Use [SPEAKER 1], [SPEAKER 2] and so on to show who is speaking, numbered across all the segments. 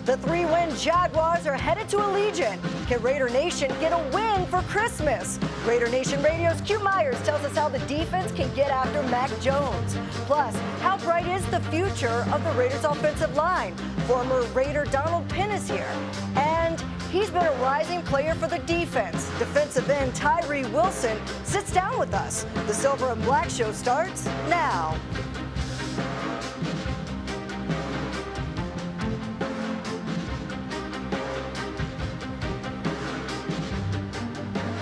[SPEAKER 1] The 3-win Jaguars are headed to Allegiant. Can Raider Nation get a win for Christmas? Raider Nation Radio's Q Myers tells us how the defense can get after Mac Jones. Plus, how bright is the future of the Raiders offensive line? Former Raider Donald Penn is here. And he's been a rising player for the defense. Defensive end Tyree Wilson sits down with us. The Silver and Black Show starts now.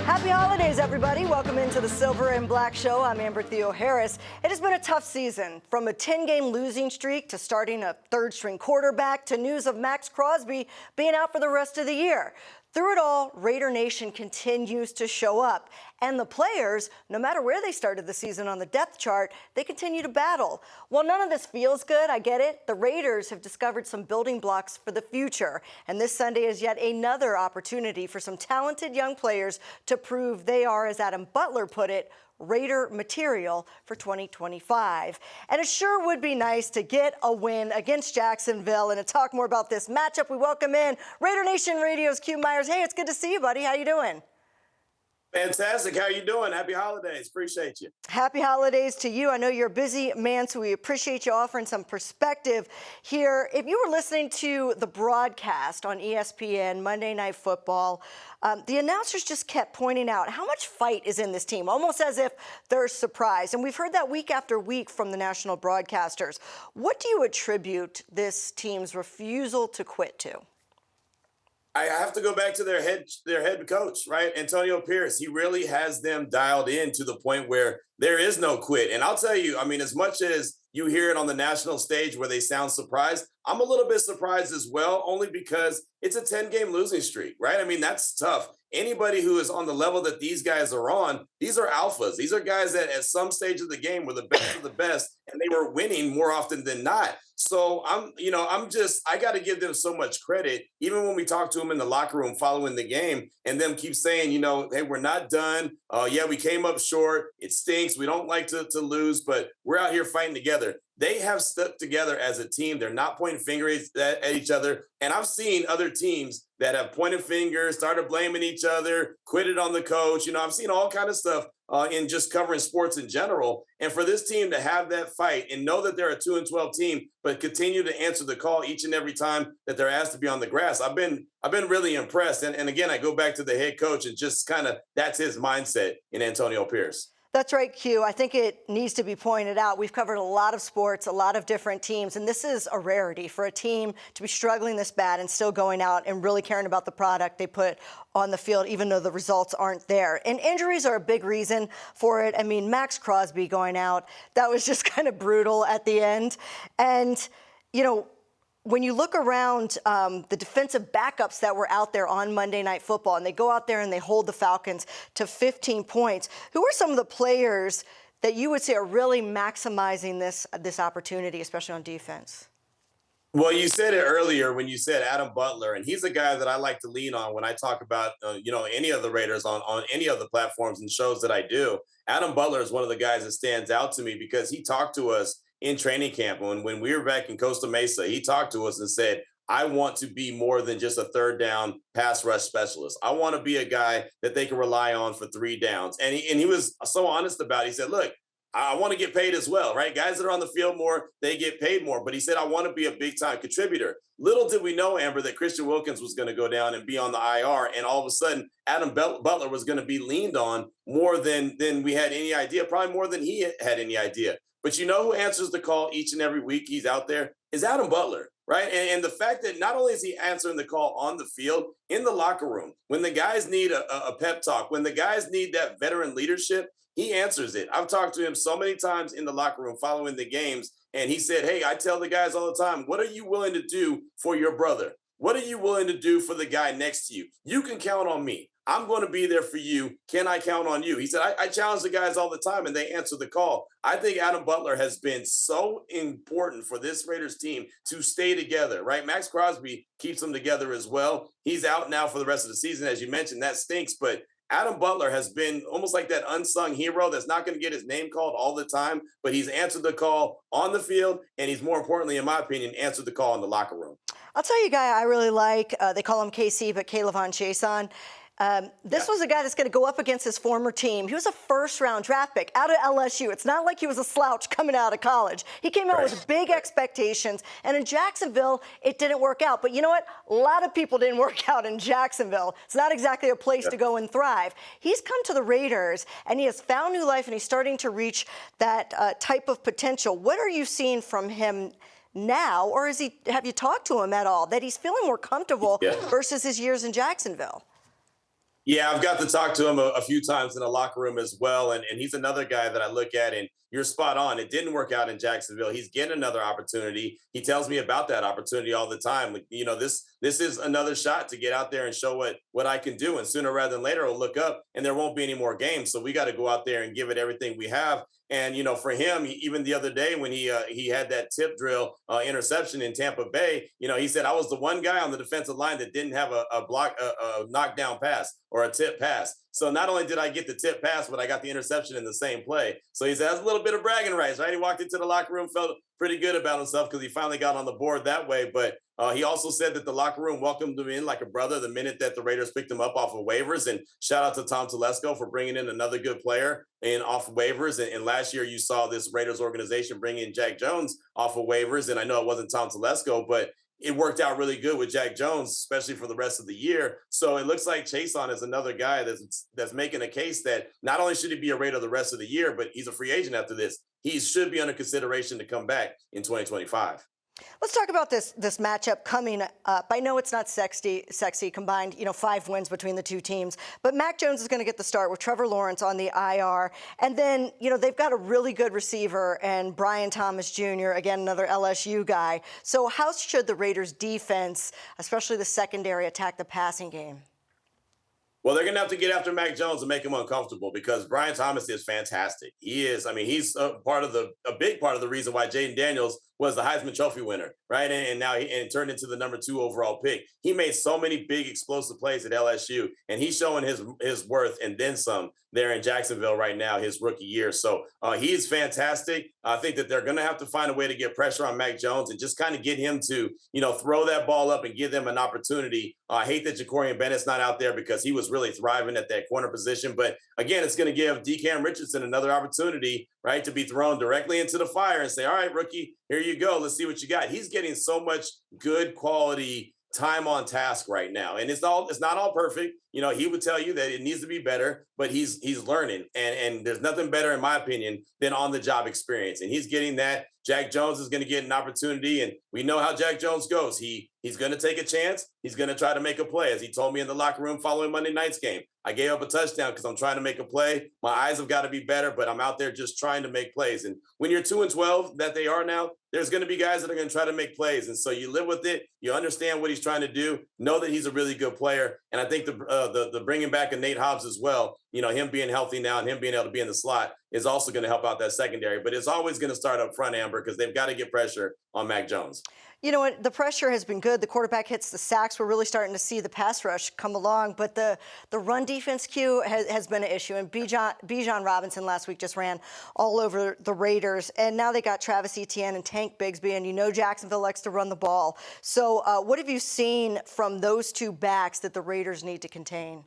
[SPEAKER 1] Happy holidays, everybody. Welcome into the Silver and Black Show. I'm Theoharis. It has been a tough season, from a 10-game losing streak to starting a third-string quarterback to news of Max Crosby being out for the rest of the year. Through it all, Raider Nation continues to show up. And the players, no matter where they started the season on the depth chart, they continue to battle. While none of this feels good, I get it, the Raiders have discovered some building blocks for the future. And this Sunday is yet another opportunity for some talented young players to prove they are, as Adam Butler put it, Raider material for 2025. And it sure would be nice to get a win against Jacksonville. And to talk more about this matchup, we welcome in Raider Nation Radio's Q Myers. Hey, it's good to see you, buddy. How you doing?
[SPEAKER 2] Fantastic. How you doing? Happy holidays. Appreciate you.
[SPEAKER 1] Happy holidays to you. I know you're a busy man, so we appreciate you offering some perspective here. If you were listening to the broadcast on ESPN, Monday Night Football, the announcers just kept pointing out how much fight is in this team, almost as if they're surprised. And we've heard that week after week from the national broadcasters. What do you attribute this team's refusal to quit to?
[SPEAKER 2] I have to go back to their head coach, right? Antonio Pierce. He really has them dialed in to the point where there is no quit. And I'll tell you, I mean, as much as you hear it on the national stage where they sound surprised, I'm a little bit surprised as well, only because it's a 10-game losing streak, right? I mean, that's tough. Anybody who is on the level that these guys are on, these are alphas. These are guys that at some stage of the game were the best of the best, and they were winning more often than not. So I got to give them so much credit, even when we talk to them in the locker room following the game and them keep saying, hey, we're not done. Yeah, we came up short. It stinks. We don't like to lose, but we're out here fighting together. They have stuck together as a team. They're not pointing fingers at each other. And I've seen other teams that have pointed fingers, started blaming each other, quitted on the coach. I've seen all kind of stuff in just covering sports in general. And for this team to have that fight and know that they're a 2-12 team, but continue to answer the call each and every time that they're asked to be on the grass, I've been really impressed. And again, I go back to the head coach and just kind of that's his mindset in Antonio Pierce.
[SPEAKER 1] That's right, Q. I think it needs to be pointed out. We've covered a lot of sports, a lot of different teams, and this is a rarity for a team to be struggling this bad and still going out and really caring about the product they put on the field, even though the results aren't there. And injuries are a big reason for it. I mean, Max Crosby going out, that was just kind of brutal at the end. And, when you look around the defensive backups that were out there on Monday Night Football, and they go out there and they hold the Falcons to 15 points, who are some of the players that you would say are really maximizing this opportunity, especially on defense?
[SPEAKER 2] Well, you said it earlier when you said Adam Butler, and he's a guy that I like to lean on when I talk about, any of the Raiders on any of the platforms and shows that I do. Adam Butler is one of the guys that stands out to me because he talked to us in training camp. When we were back in Costa Mesa, he talked to us and said, I want to be more than just a third down pass rush specialist. I want to be a guy that they can rely on for 3 downs. And he was so honest about it. He said, look, I want to get paid as well, right? Guys that are on the field more, they get paid more. But he said, I want to be a big-time contributor. Little did we know, Amber, that Christian Wilkins was going to go down and be on the IR. And all of a sudden, Adam Butler was going to be leaned on more than we had any idea, probably more than he had any idea. But who answers the call each and every week he's out there is Adam Butler, right? And the fact that not only is he answering the call on the field, in the locker room, when the guys need a pep talk, when the guys need that veteran leadership, he answers it. I've talked to him so many times in the locker room following the games, and he said, hey, I tell the guys all the time, what are you willing to do for your brother? What are you willing to do for the guy next to you? You can count on me. I'm going to be there for you. Can I count on you? He said, I challenge the guys all the time, and they answer the call. I think Adam Butler has been so important for this Raiders team to stay together, right? Max Crosby keeps them together as well. He's out now for the rest of the season. As you mentioned, that stinks, but Adam Butler has been almost like that unsung hero that's not going to get his name called all the time, but he's answered the call on the field, and he's more importantly, in my opinion, answered the call in the locker room.
[SPEAKER 1] I'll tell you a guy I really like. They call him KC, but K'Lavon Chaisson. This was a guy that's going to go up against his former team. He was a first-round draft pick out of LSU. It's not like he was a slouch coming out of college. He came out with big expectations, and in Jacksonville, it didn't work out. But you know what? A lot of people didn't work out in Jacksonville. It's not exactly a place to go and thrive. He's come to the Raiders, and he has found new life, and he's starting to reach that type of potential. What are you seeing from him now, or have you talked to him at all, that he's feeling more comfortable versus his years in Jacksonville?
[SPEAKER 2] Yeah, I've got to talk to him a few times in the locker room as well. And he's another guy that I look at, and you're spot on. It didn't work out in Jacksonville. He's getting another opportunity. He tells me about that opportunity all the time. Like, you know, this is another shot to get out there and show what I can do. And sooner rather than later, I'll look up and there won't be any more games. So we got to go out there and give it everything we have. And, you know, for him, even the other day when he had that tip drill interception in Tampa Bay, you know, he said, I was the one guy on the defensive line that didn't have a knockdown pass or a tip pass. So not only did I get the tip pass, but I got the interception in the same play. So he said, that's a little bit of bragging rights, right? He walked into the locker room, felt pretty good about himself because he finally got on the board that way. But he also said that the locker room welcomed him in like a brother the minute that the Raiders picked him up off of waivers. And shout out to Tom Telesco for bringing in another good player and off waivers. And last year you saw this Raiders organization bring in Jack Jones off of waivers. And I know it wasn't Tom Telesco, but it worked out really good with Jack Jones, especially for the rest of the year. So it looks like Chaisson is another guy that's making a case that not only should he be a Raider the rest of the year, but he's a free agent after this. He should be under consideration to come back in 2025.
[SPEAKER 1] Let's talk about this matchup coming up. I know it's not sexy combined, 5 wins between the two teams, but Mac Jones is going to get the start with Trevor Lawrence on the IR. And then, they've got a really good receiver and Brian Thomas Jr., again, another LSU guy. So how should the Raiders defense, especially the secondary, attack the passing game?
[SPEAKER 2] Well, they're going to have to get after Mac Jones and make him uncomfortable because Brian Thomas is fantastic. He's a big part of the reason why Jaden Daniels was the Heisman Trophy winner, right? And now he turned into the number 2 overall pick. He made so many big explosive plays at LSU, and he's showing his worth and then some there in Jacksonville right now, his rookie year. So he's fantastic. I think that they're going to have to find a way to get pressure on Mac Jones and just kind of get him to, throw that ball up and give them an opportunity. I hate that Jacorian Bennett's not out there because he was really thriving at that corner position. But again, it's going to give DeCam Richardson another opportunity, right, to be thrown directly into the fire and say, all right, rookie, here you go. Let's see what you got. He's getting so much good quality time on task right now. And it's not all perfect. He would tell you that it needs to be better, but he's learning. And there's nothing better, in my opinion, than on the job experience. And he's getting that. Jack Jones is going to get an opportunity. And we know how Jack Jones goes. He's going to take a chance. He's going to try to make a play. As he told me in the locker room following Monday night's game, I gave up a touchdown because I'm trying to make a play. My eyes have got to be better, but I'm out there just trying to make plays. And when you're 2-12, that they are now, there's going to be guys that are going to try to make plays. And so you live with it. You understand what he's trying to do. Know that he's a really good player. And I think the bringing back of Nate Hobbs as well, him being healthy now and him being able to be in the slot is also going to help out that secondary. But it's always going to start up front, Amber, because they've got to get pressure on Mac Jones.
[SPEAKER 1] You know what? The pressure has been good. The quarterback hits the sacks. We're really starting to see the pass rush come along. But the run defense queue has been an issue. And Bijan Robinson last week just ran all over the Raiders. And now they got Travis Etienne and Tank Bigsby. And Jacksonville likes to run the ball. So what have you seen from those two backs that the Raiders need to contain?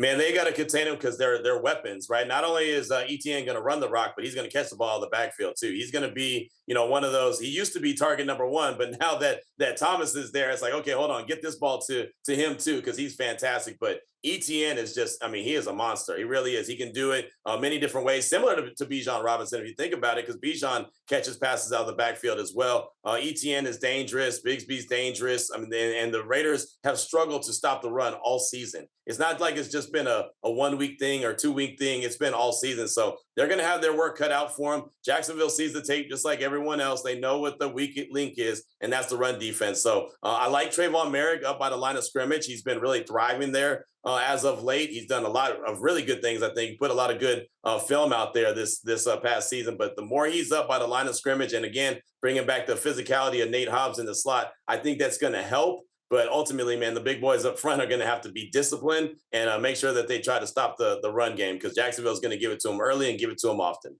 [SPEAKER 2] Man, they got to contain him because they're weapons, right? Not only is Etienne going to run the rock, but he's going to catch the ball in the backfield too. He's going to be, one of those. He used to be target number 1, but now that Thomas is there, it's like, okay, hold on, get this ball to him too because he's fantastic. But Etienne is just, he is a monster. He really is. He can do it many different ways, similar to Bijan Robinson, if you think about it, because Bijan catches passes out of the backfield as well. Etienne is dangerous. Bigsby's dangerous. And the Raiders have struggled to stop the run all season. It's not like it's just been a 1-week thing or 2-week thing. It's been all season. So they're going to have their work cut out for them. Jacksonville sees the tape just like everyone else. They know what the weak link is, and that's the run defense. So I like Trayvon Merrick up by the line of scrimmage. He's been really thriving there. As of late, he's done a lot of really good things. I think put a lot of good film out there this past season. But the more he's up by the line of scrimmage, and again bringing back the physicality of Nate Hobbs in the slot, I think that's going to help. But ultimately, man, the big boys up front are going to have to be disciplined and make sure that they try to stop the run game, because Jacksonville is going to give it to them early and give it to them often.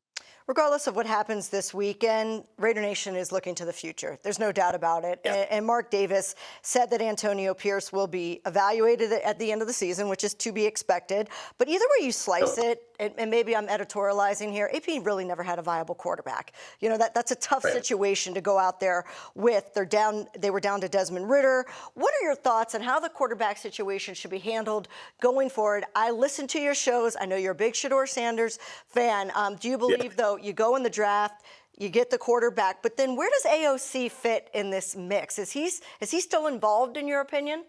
[SPEAKER 1] Regardless of what happens this weekend, Raider Nation is looking to the future. There's no doubt about it.
[SPEAKER 2] Yeah.
[SPEAKER 1] And Mark Davis said that Antonio Pierce will be evaluated at the end of the season, which is to be expected. But either way you slice it, and maybe I'm editorializing here, AP really never had a viable quarterback. You know, that's a tough situation to go out there with. They were down to Desmond Ridder. What are your thoughts on how the quarterback situation should be handled going forward? I listen to your shows. I know you're a big Shedeur Sanders fan. Do you believe, though, you go in the draft, you get the quarterback, but then where does AOC fit in this mix? Is he still involved, in your opinion?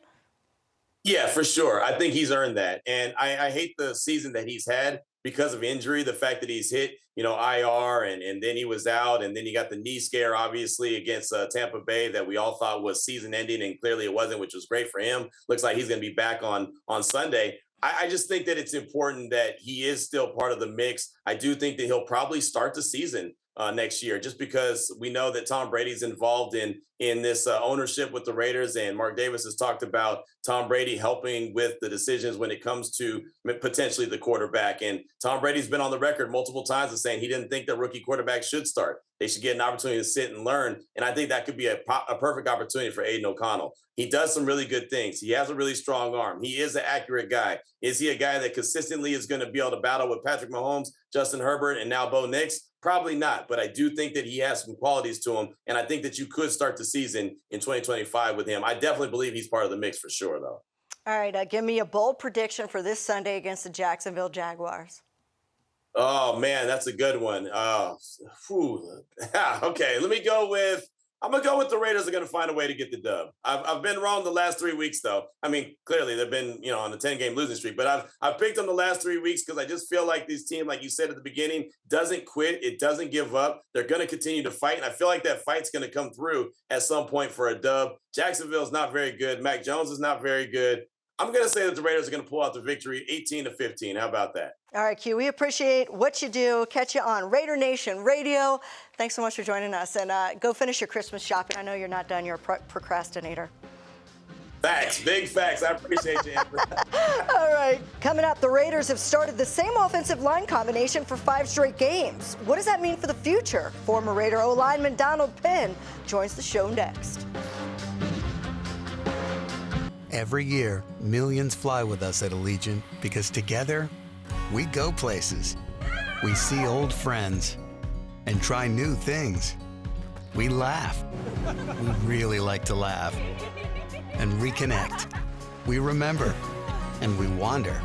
[SPEAKER 2] Yeah, for sure. I think he's earned that. And I hate the season that he's had because of injury, the fact that he's hit, IR and then he was out, and then he got the knee scare, obviously, against Tampa Bay that we all thought was season ending, and clearly it wasn't, which was great for him. Looks like he's going to be back on Sunday. I just think that it's important that he is still part of the mix. I do think that he'll probably start the season next year, just because we know that Tom Brady's involved in this ownership with the Raiders, and Mark Davis has talked about Tom Brady helping with the decisions when it comes to potentially the quarterback. And Tom Brady's been on the record multiple times of saying he didn't think that rookie quarterbacks should start. They should get an opportunity to sit and learn. And I think that could be a perfect opportunity for Aiden O'Connell. He does some really good things. He has a really strong arm. He is an accurate guy. Is he a guy that consistently is going to be able to battle with Patrick Mahomes, Justin Herbert, and now Bo Nix? Probably not, but I do think that he has some qualities to him, and I think that you could start the season in 2025 with him. I definitely believe he's part of the mix for sure, though.
[SPEAKER 1] All right, give me a bold prediction for this Sunday against the Jacksonville Jaguars.
[SPEAKER 2] Oh, man, that's a good one. Okay, I'm going to go with the Raiders are going to find a way to get the dub. I've been wrong the last 3 weeks, though. I mean, clearly they've been, on the 10-game losing streak, but I've picked them the last 3 weeks because I just feel like this team, like you said at the beginning, doesn't quit. It doesn't give up. They're going to continue to fight, and I feel like that fight's going to come through at some point for a dub. Jacksonville's not very good. Mac Jones is not very good. I'm going to say that the Raiders are going to pull out the victory 18-15. How about that?
[SPEAKER 1] All right, Q, we appreciate what you do. Catch you on Raider Nation Radio. Thanks so much for joining us. And go finish your Christmas shopping. I know you're not done. You're a procrastinator.
[SPEAKER 2] Facts. Big facts. I appreciate you, Amber.
[SPEAKER 1] All right. Coming up, the Raiders have started the same offensive line combination for 5 straight games. What does that mean for the future? Former Raider O-lineman Donald Penn joins the show next.
[SPEAKER 3] Every year, millions fly with us at Allegiant because together, we go places. We see old friends and try new things. We laugh. We really like to laugh. And reconnect. We remember. And we wander,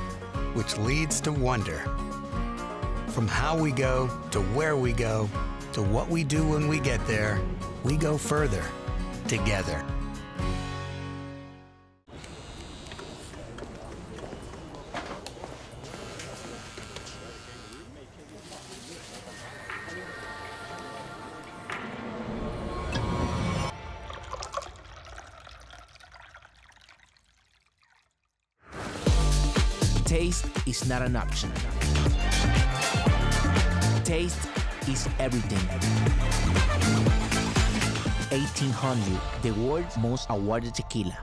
[SPEAKER 3] which leads to wonder. From how we go to where we go to what we do when we get there, we go further together.
[SPEAKER 4] Taste is not an option. Taste is everything. 1800, the world's most awarded tequila.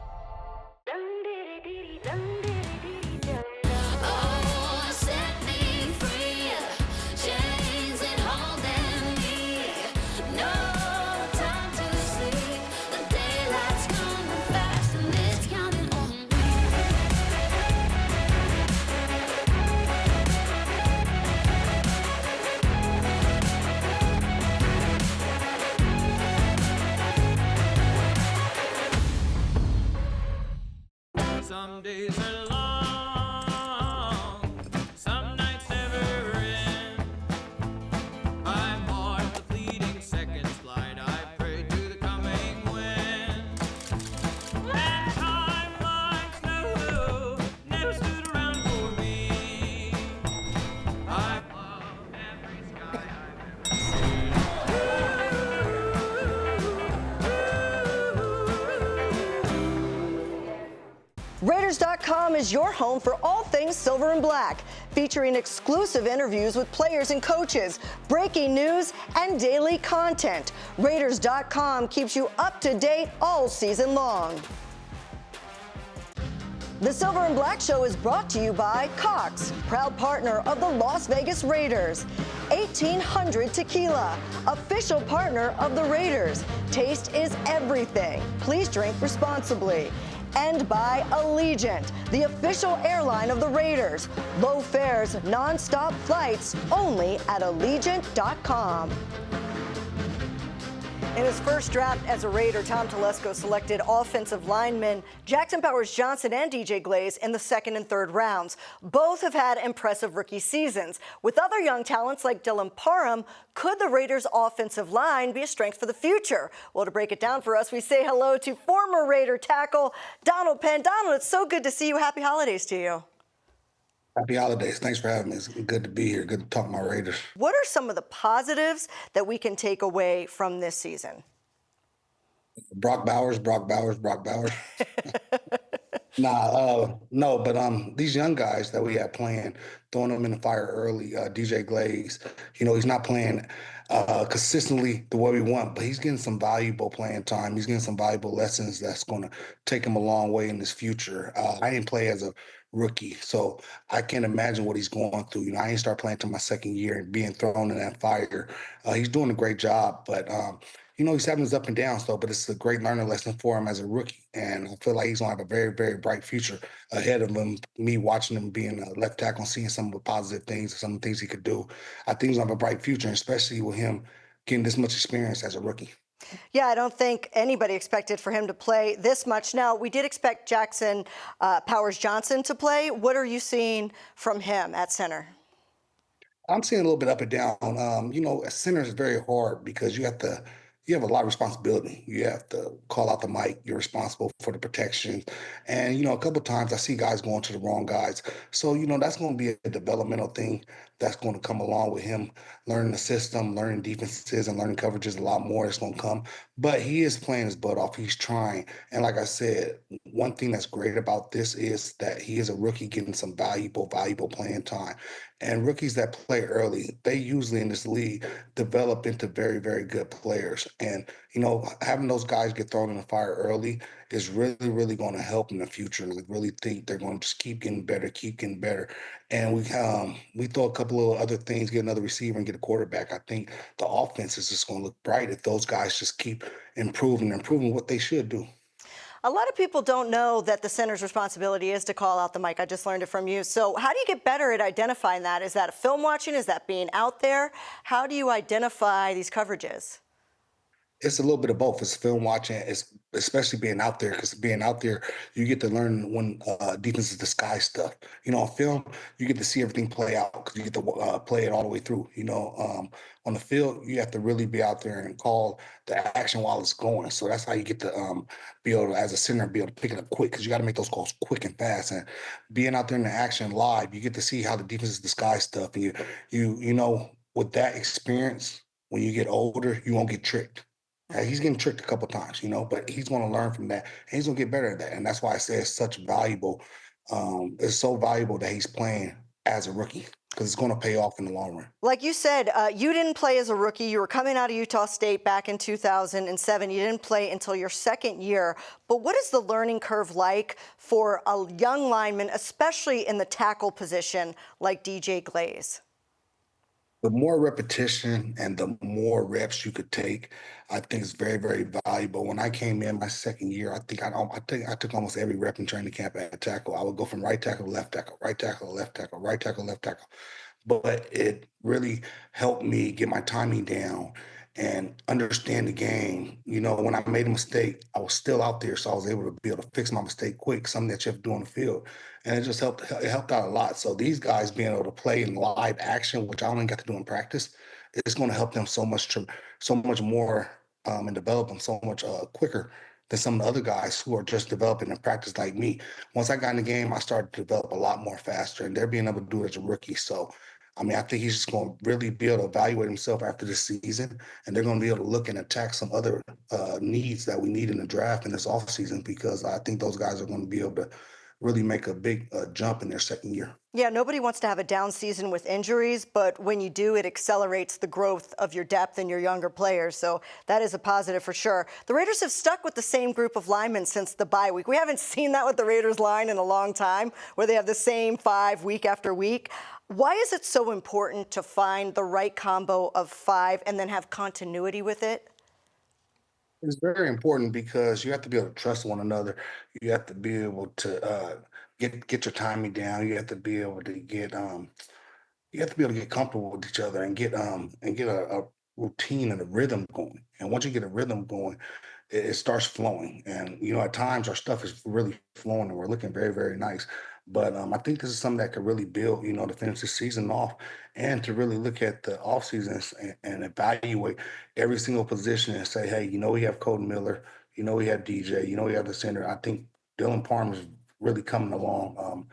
[SPEAKER 5] Some days are long, some nights never end. I'm on the fleeting seconds flight, I pray to the coming wind. And time like snow never stood around for me. I've loved every sky I've ever seen.
[SPEAKER 1] Raiders.com is your home for all things silver and black, featuring exclusive interviews with players and coaches, breaking news, and daily content. Raiders.com keeps you up to date all season long. The Silver and Black Show is brought to you by Cox, proud partner of the Las Vegas Raiders. 1800 Tequila, official partner of the Raiders. Taste is everything. Please drink responsibly. And by Allegiant, the official airline of the Raiders. Low fares, non-stop flights, only at Allegiant.com. In his first draft as a Raider, Tom Telesco selected offensive linemen Jackson Powers-Johnson and DJ Glaze in the second and third rounds. Both have had impressive rookie seasons. With other young talents like Dylan Parham, could the Raiders' offensive line be a strength for the future? Well, to break it down for us, we say hello to former Raider tackle Donald Penn. Donald, it's so good to see you. Happy holidays to you.
[SPEAKER 6] Happy holidays. Thanks for having me. It's good to be here. Good to talk about Raiders.
[SPEAKER 1] What are some of the positives that we can take away from this season?
[SPEAKER 6] Brock Bowers. No, but these young guys that we have playing, throwing them in the fire early, DJ Glaze, he's not playing consistently the way we want, but he's getting some valuable playing time. He's getting some valuable lessons that's going to take him a long way in his future. I didn't play as a rookie, so I can't imagine what he's going through. I didn't start playing until my second year and being thrown in that fire. He's doing a great job, but he's having his up and downs though, but it's a great learning lesson for him as a rookie. And I feel like he's going to have a very, very bright future ahead of him. Me watching him being a left tackle and seeing some of the positive things, some of the things he could do, I think he's going to have a bright future, especially with him getting this much experience as a rookie.
[SPEAKER 1] Yeah, I don't think anybody expected for him to play this much. Now, we did expect Jackson Powers-Johnson to play. What are you seeing from him at center?
[SPEAKER 6] I'm seeing a little bit up and down. At center is very hard because you have a lot of responsibility. You have to call out the mic. You're responsible for the protection. And, a couple of times I see guys going to the wrong guys. So, that's going to be a developmental thing that's going to come along with him learning the system, learning defenses, and learning coverages. A lot more is going to come. But he is playing his butt off. He's trying. And like I said, one thing that's great about this is that he is a rookie getting some valuable playing time. And rookies that play early, they usually in this league develop into very, very good players. And, having those guys get thrown in the fire early is really, really going to help in the future. I really think they're going to just keep getting better. And we throw a couple of other things, get another receiver and get a quarterback. I think the offense is just going to look bright if those guys just keep improving what they should do.
[SPEAKER 1] A lot of people don't know that the center's responsibility is to call out the mic. I just learned it from you. So how do you get better at identifying that? Is that film watching? Is that being out there? How do you identify these coverages?
[SPEAKER 6] It's a little bit of both. It's film watching, it's especially being out there, because being out there, you get to learn when defenses disguise stuff. On film, you get to see everything play out because you get to play it all the way through. On the field, you have to really be out there and call the action while it's going. So that's how you get to be able to, as a center, be able to pick it up quick, because you got to make those calls quick and fast. And being out there in the action live, you get to see how the defenses disguise stuff. And with that experience, when you get older, you won't get tricked. He's getting tricked a couple of times, but he's going to learn from that. And he's going to get better at that. And that's why I say it's such valuable. It's so valuable that he's playing as a rookie, because it's going to pay off in the long run.
[SPEAKER 1] Like you said, you didn't play as a rookie. You were coming out of Utah State back in 2007. You didn't play until your second year. But what is the learning curve like for a young lineman, especially in the tackle position like DJ Glaze?
[SPEAKER 6] The more repetition and the more reps you could take, I think it's very, very valuable. When I came in my second year, I think I took almost every rep in training camp at tackle. I would go from right tackle to left tackle, right tackle to left tackle, right tackle, left tackle. But it really helped me get my timing down and understand the game. When I made a mistake, I was still out there, so I was able to be able to fix my mistake quick, something that you have to do on the field. And it just helped out a lot. So these guys being able to play in live action, which I only got to do in practice, it's going to help them so much more and develop them so much quicker than some of the other guys who are just developing in practice like me. Once I got in the game, I started to develop a lot more faster, and they're being able to do it as a rookie. So I think he's just going to really be able to evaluate himself after this season, and they're going to be able to look and attack some other needs that we need in the draft in this offseason, because I think those guys are going to be able to really make a big jump in their second year.
[SPEAKER 1] Yeah, nobody wants to have a down season with injuries, but when you do, it accelerates the growth of your depth and your younger players. So that is a positive for sure. The Raiders have stuck with the same group of linemen since the bye week. We haven't seen that with the Raiders line in a long time, where they have the same 5 week after week. Why is it so important to find the right combo of 5 and then have continuity with it?
[SPEAKER 6] It's very important because you have to be able to trust one another. You have to be able to get your timing down. You have to be able to get you have to be able to get comfortable with each other and get a routine and a rhythm going. And once you get a rhythm going, it starts flowing. And at times our stuff is really flowing and we're looking very, very nice. But I think this is something that could really build, to finish the season off and to really look at the off seasons and evaluate every single position and say, hey, we have Colton Miller, we have DJ, we have the center. I think Dylan Palmer's really coming along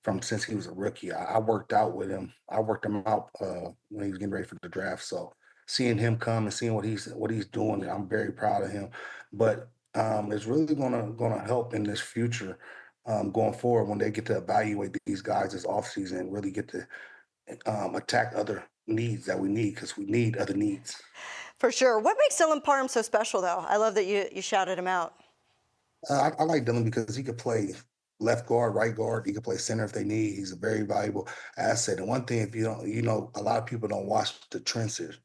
[SPEAKER 6] from since he was a rookie. I worked out with him. I worked him out when he was getting ready for the draft. So seeing him come and seeing what he's doing, I'm very proud of him. But it's really gonna help in this future going forward when they get to evaluate these guys this offseason and really get to attack other needs that we need because we need other needs.
[SPEAKER 1] For sure. What makes Dylan Parham so special, though? I love that you shouted him out.
[SPEAKER 6] I like Dylan because he could play left guard, right guard. He could play center if they need. He's a very valuable asset. And one thing, if you don't, a lot of people don't watch the trenches.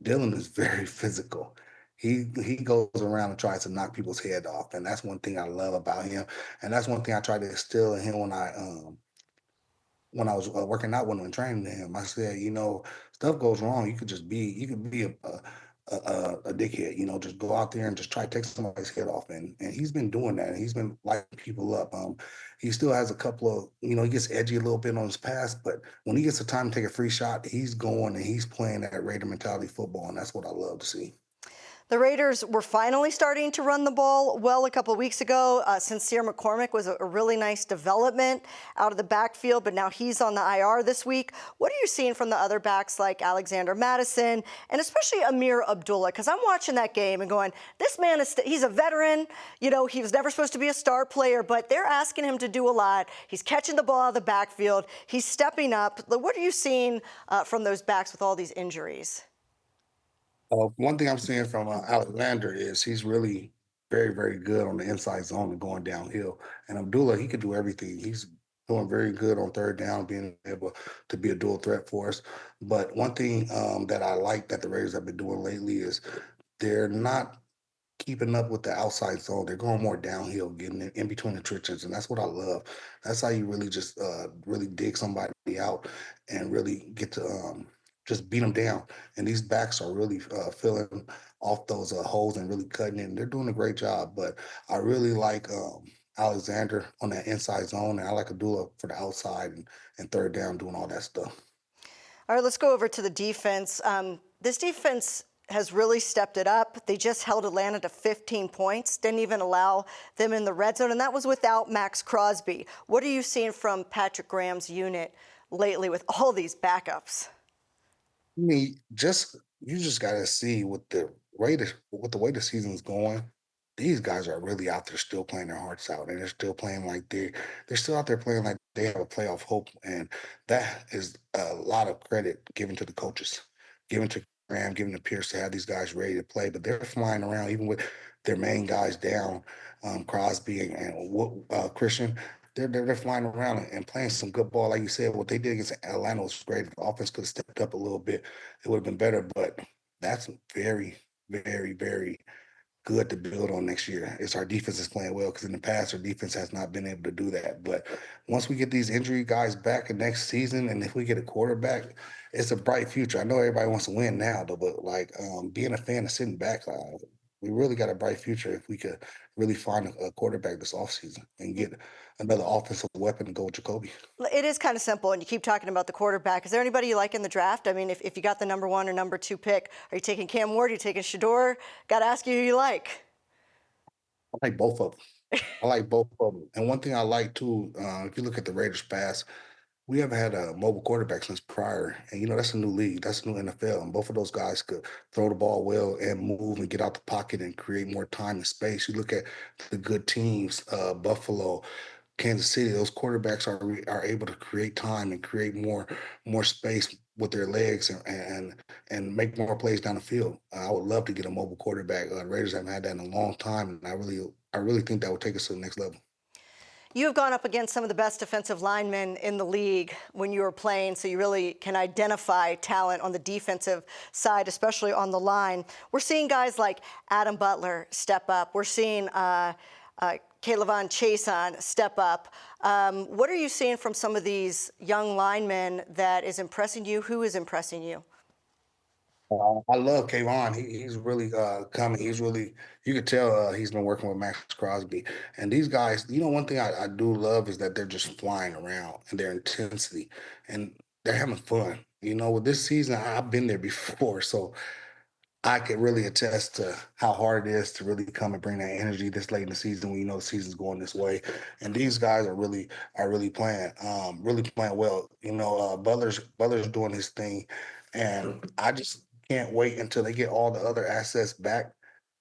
[SPEAKER 6] Dylan is very physical. He goes around and tries to knock people's head off, and that's one thing I love about him. And that's one thing I try to instill in him when I was working out with him and training him. I said, stuff goes wrong. You could be a dickhead, just go out there and just try to take somebody's head off. And he's been doing that. And he's been lighting people up. He still has a couple of, he gets edgy a little bit on his pass, but when he gets the time to take a free shot, he's going and he's playing that Raider mentality football. And that's what I love to see.
[SPEAKER 1] The Raiders were finally starting to run the ball well a couple of weeks ago. Sincere McCormick was a really nice development out of the backfield, but now he's on the IR this week. What are you seeing from the other backs like Alexander Madison and especially Amir Abdullah? Because I'm watching that game and going, this man he's a veteran. He was never supposed to be a star player, but they're asking him to do a lot. He's catching the ball out of the backfield. He's stepping up. What are you seeing from those backs with all these injuries?
[SPEAKER 6] One thing I'm seeing from Alexander is he's really very, very good on the inside zone and going downhill. And Abdullah, he could do everything. He's doing very good on third down, being able to be a dual threat for us. But one thing that I like that the Raiders have been doing lately is they're not keeping up with the outside zone. They're going more downhill, getting in between the trenches, and that's what I love. That's how you really just really dig somebody out and really get to just beat them down. And these backs are really filling off those holes and really cutting in. They're doing a great job, but I really like Alexander on that inside zone, and I like Abdullah for the outside and third down doing all that stuff.
[SPEAKER 1] All right, let's go over to the defense. This defense has really stepped it up. They just held Atlanta to 15 points, didn't even allow them in the red zone, and that was without Max Crosby. What are you seeing from Patrick Graham's unit lately with all these backups?
[SPEAKER 6] I mean, you just got to see with the way the season's going. These guys are really out there still playing their hearts out, and they're still playing like they're still out there playing like they have a playoff hope, and that is a lot of credit given to the coaches, given to Graham, given to Pierce to have these guys ready to play. But they're flying around even with their main guys down, Crosby and Christian. They're flying around and playing some good ball. Like you said, what they did against Atlanta was great. If the offense could have stepped up a little bit, it would have been better. But that's very, very, very good to build on next year. It's our defense is playing well because in the past, our defense has not been able to do that. But once we get these injury guys back in next season, and if we get a quarterback, it's a bright future. I know everybody wants to win now, though, but being a fan of sitting back, we really got a bright future if we could really find a quarterback this offseason and get another offensive weapon to go with Jacoby.
[SPEAKER 1] It is kind of simple, and you keep talking about the quarterback. Is there anybody you like in the draft? I mean, if you got the number 1 or number 2 pick, are you taking Cam Ward? Are you taking Shador? Got to ask you who you like.
[SPEAKER 6] I like both of them. And one thing I like, too, if you look at the Raiders pass, we haven't had a mobile quarterback since prior. And, that's a new league. That's a new NFL. And both of those guys could throw the ball well and move and get out the pocket and create more time and space. You look at the good teams, Buffalo, Kansas City, those quarterbacks are able to create time and create more space with their legs and make more plays down the field. I would love to get a mobile quarterback. The Raiders haven't had that in a long time, and I really think that would take us to the next level.
[SPEAKER 1] You have gone up against some of the best defensive linemen in the league when you were playing, so you really can identify talent on the defensive side, especially on the line. We're seeing guys like Adam Butler step up. We're seeing K'Lavon Chason step up. What are you seeing from some of these young linemen that is impressing you? Who is impressing you?
[SPEAKER 6] I love Kayvon. He's really coming. You could tell he's been working with Max Crosby. And these guys, one thing I do love is that they're just flying around and their intensity and they're having fun. With this season, I've been there before. So I could really attest to how hard it is to really come and bring that energy this late in the season when the season's going this way. And these guys are really playing well. Butler's doing his thing, and I just can't wait until they get all the other assets back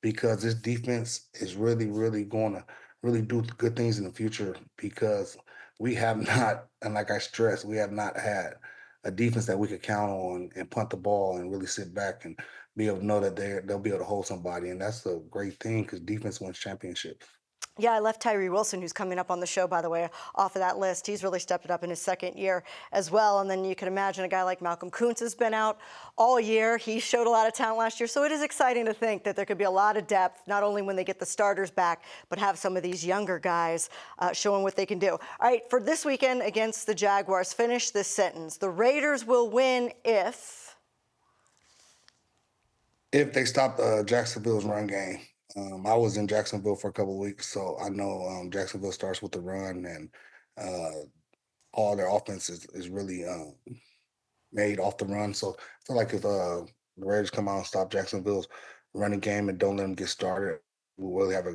[SPEAKER 6] because this defense is really going to really do good things in the future because we have not, and like I stressed, we have not had a defense that we could count on and punt the ball and really sit back and be able to know that they'll be able to hold somebody. And that's a great thing because defense wins championships.
[SPEAKER 1] Yeah, I left Tyree Wilson, who's coming up on the show, by the way, off of that list. He's really stepped it up in his second year as well. And then you can imagine a guy like Malcolm Kuntz has been out all year. He showed a lot of talent last year. So it is exciting to think that there could be a lot of depth, not only when they get the starters back, but have some of these younger guys showing what they can do. All right, for this weekend against the Jaguars, finish this sentence. The Raiders will win if
[SPEAKER 6] they stop Jacksonville's run game. I was in Jacksonville for a couple of weeks, so I know Jacksonville starts with the run, and all their offense is really made off the run. So I feel like if the Raiders come out and stop Jacksonville's running game and don't let them get started, we'll really have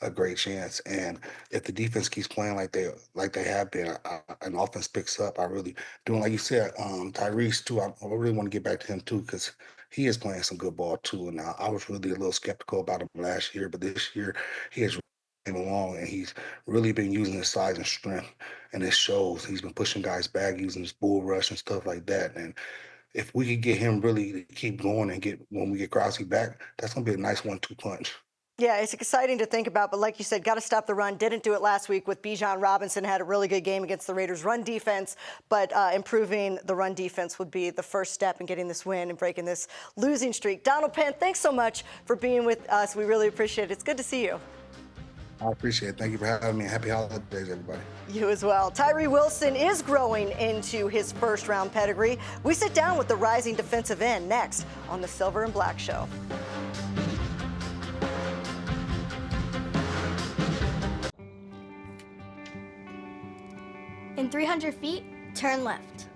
[SPEAKER 6] a great chance. And if the defense keeps playing like they have been, and offense picks up, I really do. And like you said, Tyrese too. I really want to get back to him too because he is playing some good ball too. And I was really a little skeptical about him last year, but this year he has came along and he's really been using his size and strength, and it shows. He's been pushing guys back, using his bull rush and stuff like that. And if we could get him really to keep going and when we get Crosby back, that's gonna be a nice 1-2 punch.
[SPEAKER 1] Yeah, it's exciting to think about, but like you said, got to stop the run. Didn't do it last week with Bijan Robinson. Had a really good game against the Raiders' run defense, but improving the run defense would be the first step in getting this win and breaking this losing streak. Donald Penn, thanks so much for being with us. We really appreciate it. It's good to see you.
[SPEAKER 6] I appreciate it. Thank you for having me. Happy holidays, everybody.
[SPEAKER 1] You as well. Tyree Wilson is growing into his first-round pedigree. We sit down with the rising defensive end next on the Silver and Black Show.
[SPEAKER 7] In 300 feet, turn left.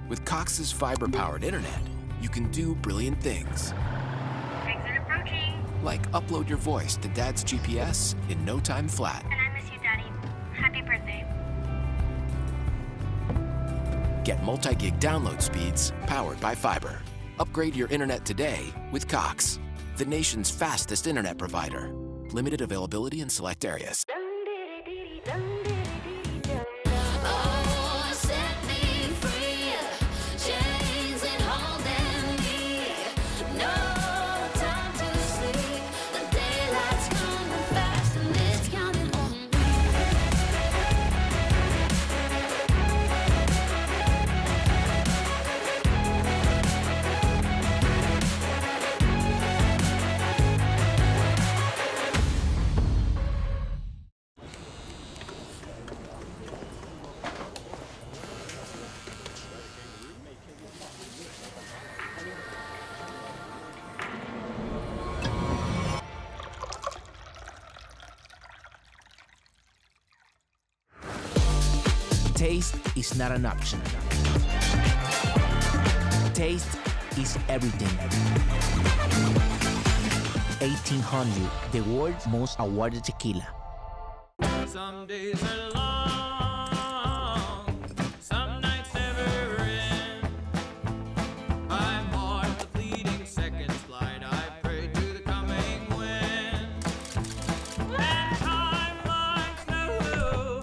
[SPEAKER 8] With Cox's fiber-powered internet, you can do brilliant things.
[SPEAKER 9] Exit approaching.
[SPEAKER 8] Like upload your voice to Dad's GPS in no time flat.
[SPEAKER 9] And I miss you, Daddy. Happy birthday.
[SPEAKER 8] Get multi-gig download speeds powered by fiber. Upgrade your internet today with Cox, the nation's fastest internet provider. Limited availability in select areas.
[SPEAKER 4] Taste is not an option. Taste is everything. 1800, the world's most awarded tequila.
[SPEAKER 5] Some days are long, some nights never end. I'm on the fleeting seconds flight. I pray to the coming wind. And time like snow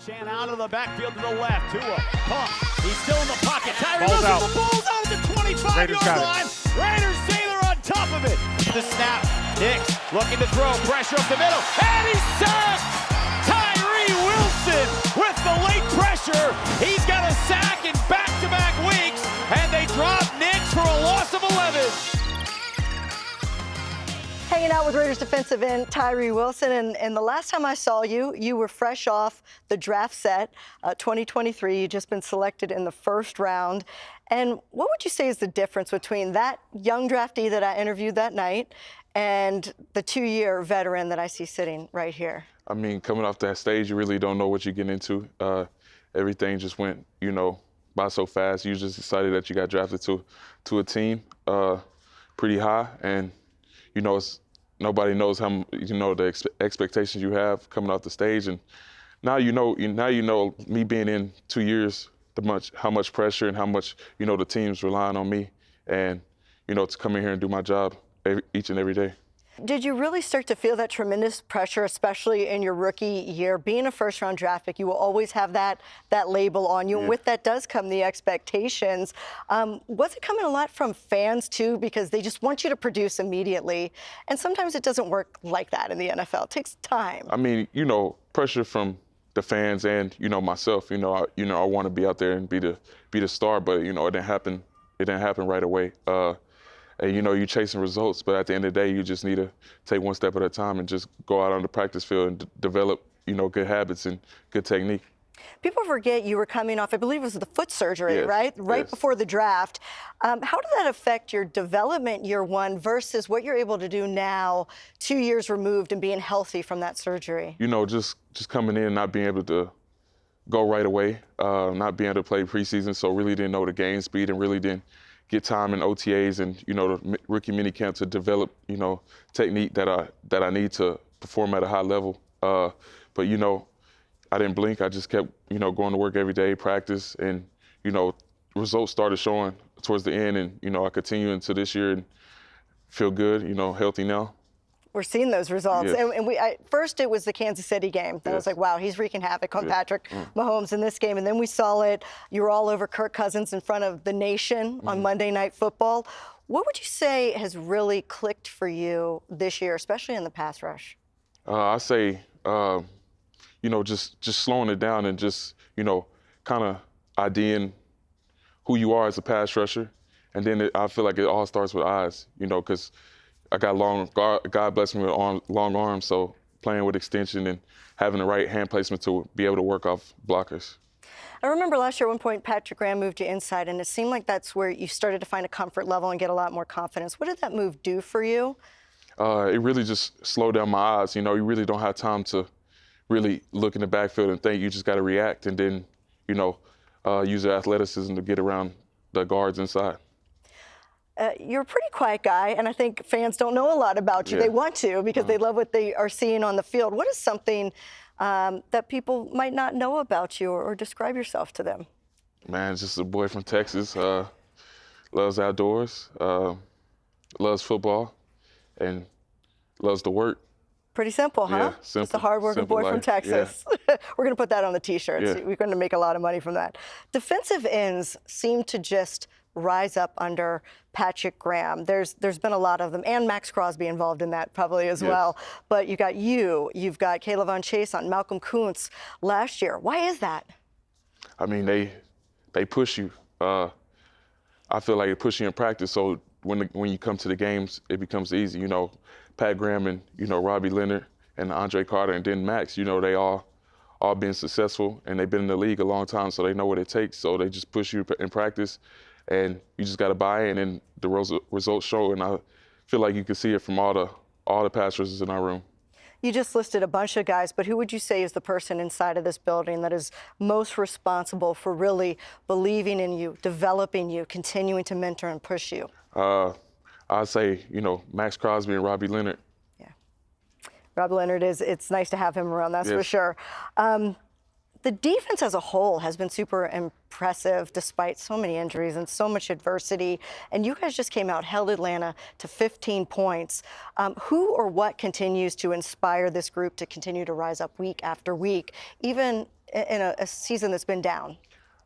[SPEAKER 10] Chan out of the backfield to the left. Tua pumps. He's still in the pocket. Tyree
[SPEAKER 11] Ball's
[SPEAKER 10] Wilson,
[SPEAKER 11] out.
[SPEAKER 10] the ball's out at the 25-yard line. Raiders say they're on top of it. The snap. Hicks looking to throw. Pressure up the middle. And he's sacked! Tyree Wilson with the late pressure. He's got a sack in back-to-back weeks. And they drop Nix for a loss of 11.
[SPEAKER 1] Hanging out with Raiders defensive end Tyree Wilson, and the last time I saw you, you were fresh off the draft set, 2023. You'd just been selected in the first round. And what would you say is the difference between that young draftee that I interviewed that night and the 2-year veteran that I see sitting right here?
[SPEAKER 12] I mean, coming off that stage, you really don't know what you're getting into. Everything just went, by so fast. You're just excited that you got drafted to a team pretty high, and nobody knows how the expectations you have coming off the stage, and now you know me being in 2 years, how much pressure and how much the team's relying on me, and to come in here and do my job each and every day.
[SPEAKER 1] Did you really start to feel that tremendous pressure, especially in your rookie year? Being a first-round draft pick, you will always have that label on you. Yeah. And with that does come the expectations. Was it coming a lot from fans, too, because they just want you to produce immediately? And sometimes it doesn't work like that in the NFL. It takes time. I
[SPEAKER 12] mean, pressure from the fans and, myself. I want to be out there and be the star, but, it didn't happen. It didn't happen right away. And you're chasing results, but at the end of the day, you just need to take one step at a time and just go out on the practice field and develop, good habits and good technique.
[SPEAKER 1] People forget you were coming off, I believe it was the foot surgery, yes, right? Right before the draft. How did that affect your development year one versus what you're able to do now, 2 years removed and being healthy from that surgery?
[SPEAKER 12] Just coming in and not being able to go right away, not being able to play preseason, so really didn't know the game speed and really didn't get time in OTAs and, the rookie minicamp to develop, technique that I need to perform at a high level. But, I didn't blink. I just kept, going to work every day, practice, and, results started showing towards the end. And, I continue into this year and feel good, healthy now.
[SPEAKER 1] We're seeing those results.
[SPEAKER 12] Yes.
[SPEAKER 1] And first it was the Kansas City game. That was like, wow, he's wreaking havoc on Patrick Mahomes in this game. And then we saw it. You were all over Kirk Cousins in front of the nation on Monday Night Football. What would you say has really clicked for you this year, especially in the pass rush?
[SPEAKER 12] I say, just slowing it down and just, kind of IDing who you are as a pass rusher. And then I feel like it all starts with eyes, because I got God bless me with long arms, so playing with extension and having the right hand placement to be able to work off blockers.
[SPEAKER 1] I remember last year at one point, Patrick Graham moved you inside, and it seemed like that's where you started to find a comfort level and get a lot more confidence. What did that move do for you?
[SPEAKER 12] It really just slowed down my eyes. You really don't have time to really look in the backfield and think. You just got to react and then, use your athleticism to get around the guards inside.
[SPEAKER 1] You're a pretty quiet guy, and I think fans don't know a lot about you. They want to because they love what they are seeing on the field. What is something that people might not know about you or describe yourself to them?
[SPEAKER 12] Man, just a boy from Texas, loves outdoors, loves football, and loves to work.
[SPEAKER 1] Pretty simple, huh?
[SPEAKER 12] Yeah, simple.
[SPEAKER 1] Just a hardworking boy from Texas. Yeah. We're going to put that on the T-shirts. Yeah. We're going to make a lot of money from that. Defensive ends seem to just rise up under Patrick Graham. There's been a lot of them, and Max Crosby involved in that probably as well. But you've got Caleb Von Chason, Malcolm Kuntz last year. Why is that? I
[SPEAKER 12] mean, they push you. I feel like they push you in practice, so when you come to the games, it becomes easy. Pat Graham and, Robbie Leonard and Andre Carter and then Max, they all been successful, and they've been in the league a long time, so they know what it takes. So they just push you in practice, and you just got to buy in, and the results show. And I feel like you can see it from all the pass rushers in our room.
[SPEAKER 1] You just listed a bunch of guys, but who would you say is the person inside of this building that is most responsible for really believing in you, developing you, continuing to mentor and push you?
[SPEAKER 12] I'd say, Max Crosby and Robbie Leonard.
[SPEAKER 1] Yeah. Robbie Leonard it's nice to have him around, that's for sure. The defense as a whole has been super impressive despite so many injuries and so much adversity. And you guys just came out, held Atlanta to 15 points. Who or what continues to inspire this group to continue to rise up week after week, even in a season that's been down?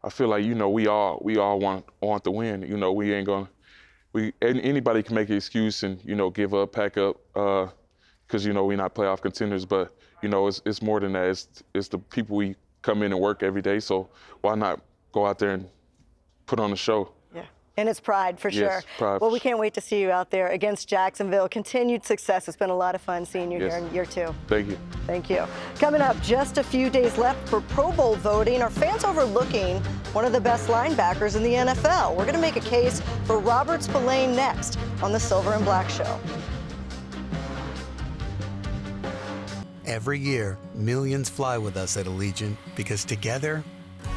[SPEAKER 12] I feel like, we all want the win. We ain't gonna. Anybody can make an excuse and give up, pack up, because we're not playoff contenders. But it's more than that. It's the people we come in and work every day. So why not go out there and put on a show?
[SPEAKER 1] Yeah, and it's pride for sure.
[SPEAKER 12] Yes, pride.
[SPEAKER 1] Well, we can't wait to see you out there against Jacksonville. Continued success. It's been a lot of fun seeing you here in year 2.
[SPEAKER 12] Thank you.
[SPEAKER 1] Thank you. Coming up, just a few days left for Pro Bowl voting. Are fans overlooking one of the best linebackers in the NFL? We're going to make a case for Robert Spillane next on the Silver and Black Show.
[SPEAKER 3] Every year, millions fly with us at Allegiant because together,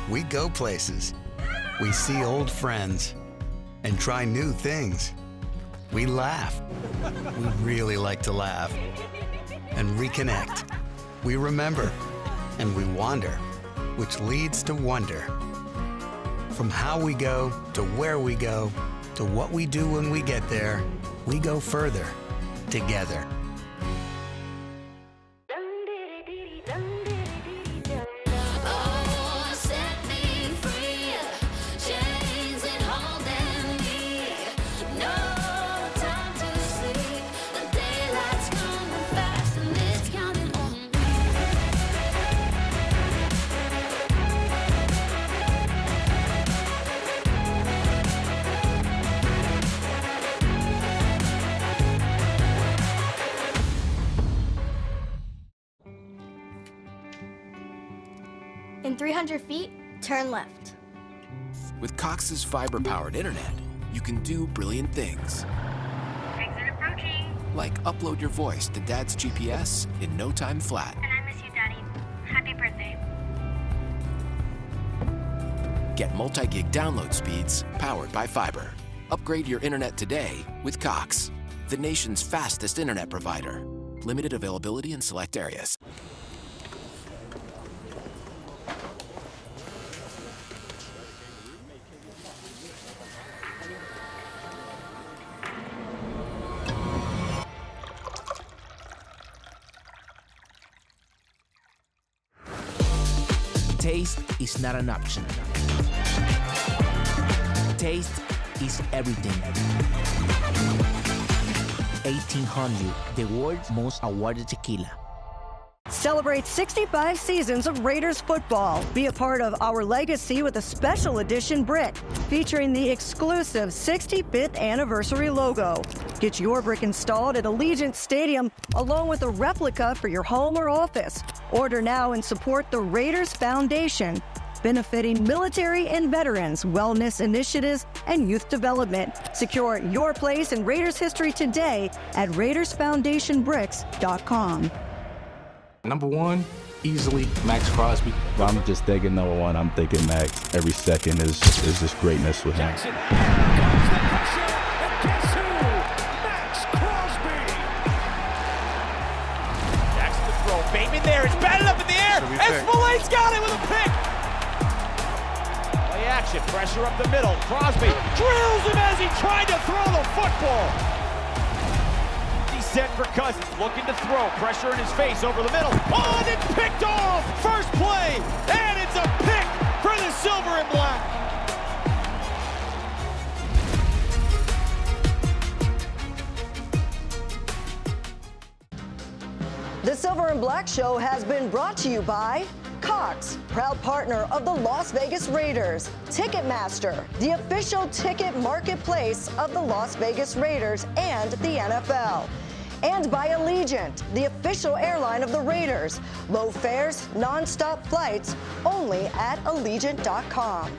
[SPEAKER 3] we go places. We see old friends and try new things. We laugh. We really like to laugh. And reconnect. We remember. And we wander, which leads to wonder. From how we go to where we go to what we do when we get there, we go further together.
[SPEAKER 7] In 300 feet, turn left.
[SPEAKER 8] With Cox's fiber-powered internet, you can do brilliant things.
[SPEAKER 9] Exit approaching.
[SPEAKER 8] Like upload your voice to Dad's GPS in no time flat.
[SPEAKER 9] And I miss you, Daddy. Happy birthday.
[SPEAKER 8] Get multi-gig download speeds powered by fiber. Upgrade your internet today with Cox, the nation's fastest internet provider. Limited availability in select areas.
[SPEAKER 4] Taste is not an option. Taste is everything. 1800, the world's most awarded tequila.
[SPEAKER 1] Celebrate 65 seasons of Raiders football. Be a part of our legacy with a special edition brick featuring the exclusive 65th anniversary logo. Get your brick installed at Allegiant Stadium along with a replica for your home or office. Order now and support the Raiders Foundation, benefiting military and veterans, wellness initiatives, and youth development. Secure your place in Raiders history today at RaidersFoundationBricks.com.
[SPEAKER 11] Number 1, easily Max Crosby.
[SPEAKER 13] I'm just thinking number 1. I'm thinking Max. Every second is just greatness with him.
[SPEAKER 10] Jackson comes the pressure, and guess who? Max Crosby. Jackson the throw, Bateman there. It's batted up in the air, and Spillane's got it with a pick. Play action, pressure up the middle. Crosby drills him as he tried to throw the football. Set for Cousins, looking to throw, pressure in his face over the middle. Oh, and it's picked off! First play, and it's a pick for the Silver and Black.
[SPEAKER 1] The Silver and Black Show has been brought to you by Cox, proud partner of the Las Vegas Raiders, Ticketmaster, the official ticket marketplace of the Las Vegas Raiders and the NFL. And by Allegiant, the official airline of the Raiders. Low fares, non-stop flights, only at Allegiant.com.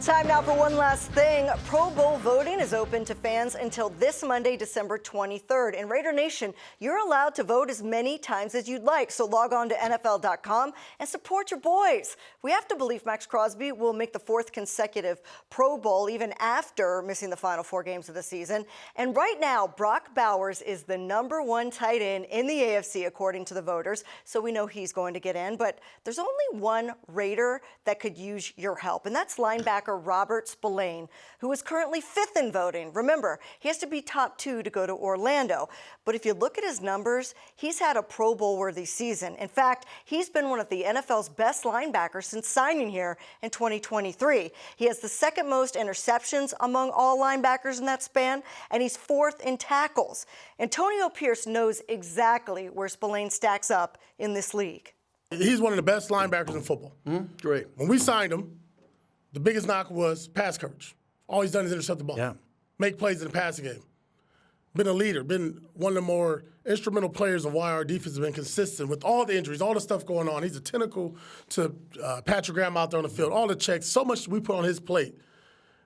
[SPEAKER 1] Time now for one last thing. Pro Bowl voting is open to fans until this Monday, December 23rd. In Raider Nation, you're allowed to vote as many times as you'd like, so log on to NFL.com and support your boys. We have to believe Max Crosby will make the 4th consecutive Pro Bowl, even after missing the final 4 games of the season. And right now, Brock Bowers is the #1 tight end in the AFC, according to the voters, so we know he's going to get in. But there's only one Raider that could use your help, and that's linebacker linebacker Robert Spillane, who is currently 5th in voting. Remember, he has to be top 2 to go to Orlando. But if you look at his numbers, he's had a Pro Bowl-worthy season. In fact, he's been one of the NFL's best linebackers since signing here in 2023. He has the second most interceptions among all linebackers in that span, and he's 4th in tackles. Antonio Pierce knows exactly where Spillane stacks up in this league.
[SPEAKER 14] He's one of the best linebackers in football.
[SPEAKER 15] Great.
[SPEAKER 14] When we signed him, the biggest knock was pass coverage. All he's done is intercept the ball.
[SPEAKER 15] Yeah.
[SPEAKER 14] Make plays in the passing game. Been a leader, been one of the more instrumental players of why our defense has been consistent with all the injuries, all the stuff going on. He's a tentacle to Patrick Graham out there on the field, all the checks, so much we put on his plate.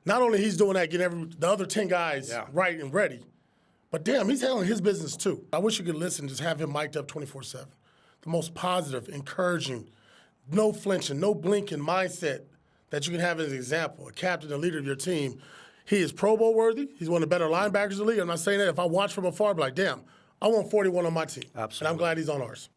[SPEAKER 14] Not only he's doing that, getting the other 10 guys right and ready, but damn, he's handling his business too. I wish you could listen, just have him mic'd up 24/7. The most positive, encouraging, no flinching, no blinking mindset that you can have as an example, a captain, a leader of your team. He is Pro Bowl worthy. He's one of the better linebackers in the league. I'm not saying that. If I watch from afar, I'd be like, damn, I want 41 on my team.
[SPEAKER 15] Absolutely.
[SPEAKER 14] And I'm glad he's on ours.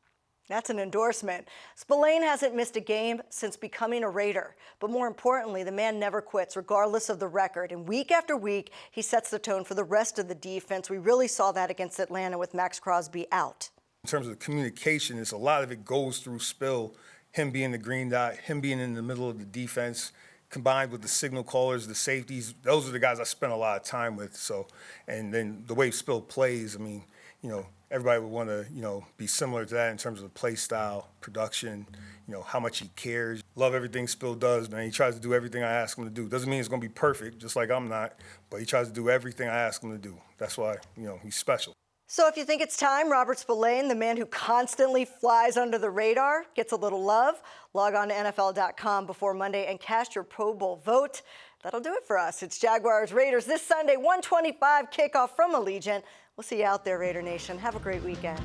[SPEAKER 1] That's an endorsement. Spillane hasn't missed a game since becoming a Raider. But more importantly, the man never quits, regardless of the record. And week after week, he sets the tone for the rest of the defense. We really saw that against Atlanta with Max Crosby out.
[SPEAKER 16] In terms of communication, a lot of it goes through Spill, him being the green dot, him being in the middle of the defense, combined with the signal callers, the safeties. Those are the guys I spent a lot of time with. So, and then the way Spill plays, I mean, everybody would want to, be similar to that in terms of play style, production, how much he cares. Love everything Spill does, man. He tries to do everything I ask him to do. Doesn't mean it's going to be perfect, just like I'm not, but he tries to do everything I ask him to do. That's why, he's special.
[SPEAKER 1] So if you think it's time, Robert Spillane, the man who constantly flies under the radar, gets a little love, log on to NFL.com before Monday and cast your Pro Bowl vote. That'll do it for us. It's Jaguars Raiders this Sunday, 1:25 kickoff from Allegiant. We'll see you out there, Raider Nation. Have a great weekend.